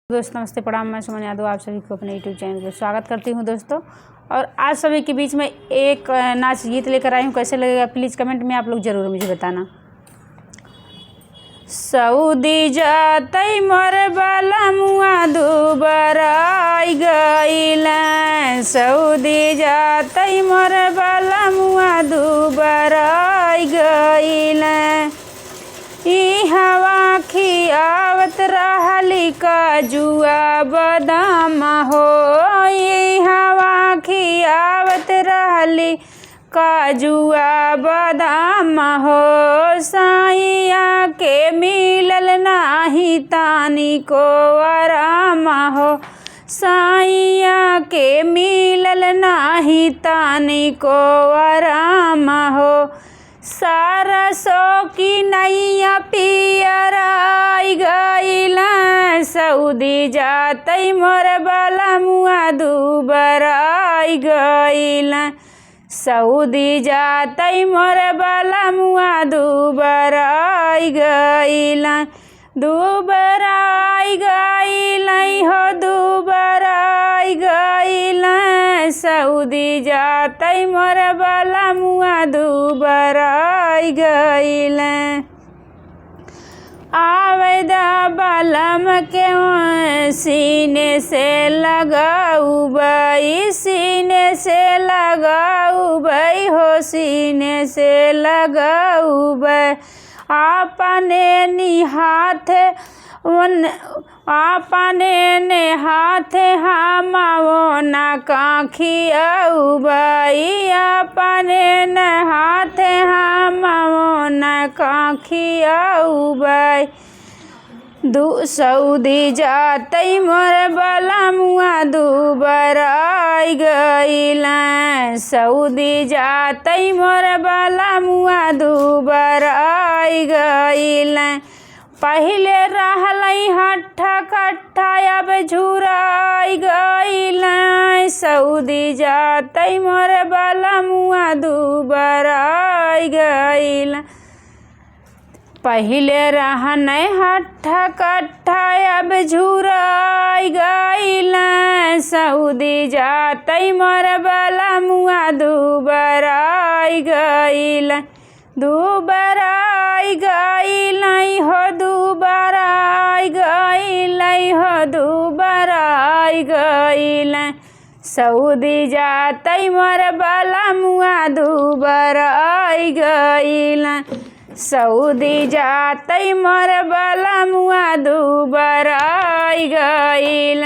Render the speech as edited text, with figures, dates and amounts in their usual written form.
दोस्तों नमस्ते, प्रणाम। मैं सुमन यादव आप सभी को अपने यूट्यूब चैनल पर स्वागत करती हूं दोस्तों। और आज सभी के बीच में एक नाच गीत लेकर आई हूं। कैसे लगेगा प्लीज़ कमेंट में आप लोग ज़रूर मुझे बताना। सऊदी जातई मोर बाला मुआ दुबराई गईल, सऊदी जातई मोर बाला मुआ दुबराई गईल। ई हवा खियावत रहली काजुआ बादाम हो, ई हवा खियावत रहली काजुआ बादाम हो। साइया के मिलल नाही तानी को आराम हो, साइया के मिलल नाही तानी को आराम हो। सरसों की नैया पियराई गईल, सऊदी जातई मोर बाला मुआ दुबराई गईल, सऊदी जातई मोर बाला मुआ दुबराई गईल। दुबराई गईल हो, दुबराई गईल, सऊदी जातई मोर बाला मुआ दुबराई गईल। आवेदा बालम के सीने से लगाऊ बई, सीने से लगाऊ बई हो, सीने से लगाऊ बई। आपने निहाथ आपने ने हाथ हमाओ ना काखियाऊ बई, आपने न हाथ हमाओ ना काखियाऊ बई। सऊदी जातई मोर बाला मुआ दुबराई गईल, सऊदी जातई मोर बाला मुआ दुबराई गईल। पहिले रहलई हट्ठा कट्ठा अब झुराई गईल, सऊदी जातई मोर बाला मुआ दुबराई गईल। पहिले रहने हट्ठा कट्ठा अब झुराई गईल, सऊदी जातई मोर बाला मुआ दुबराई गईल। दुबराई गईल हो, दुबराई गईल हो, दुबराई गईल, सऊदी जातई मोर बाला मुआ दुबराई गईल, सऊदी जातई मोर बाला मुआ दुबराई गईल।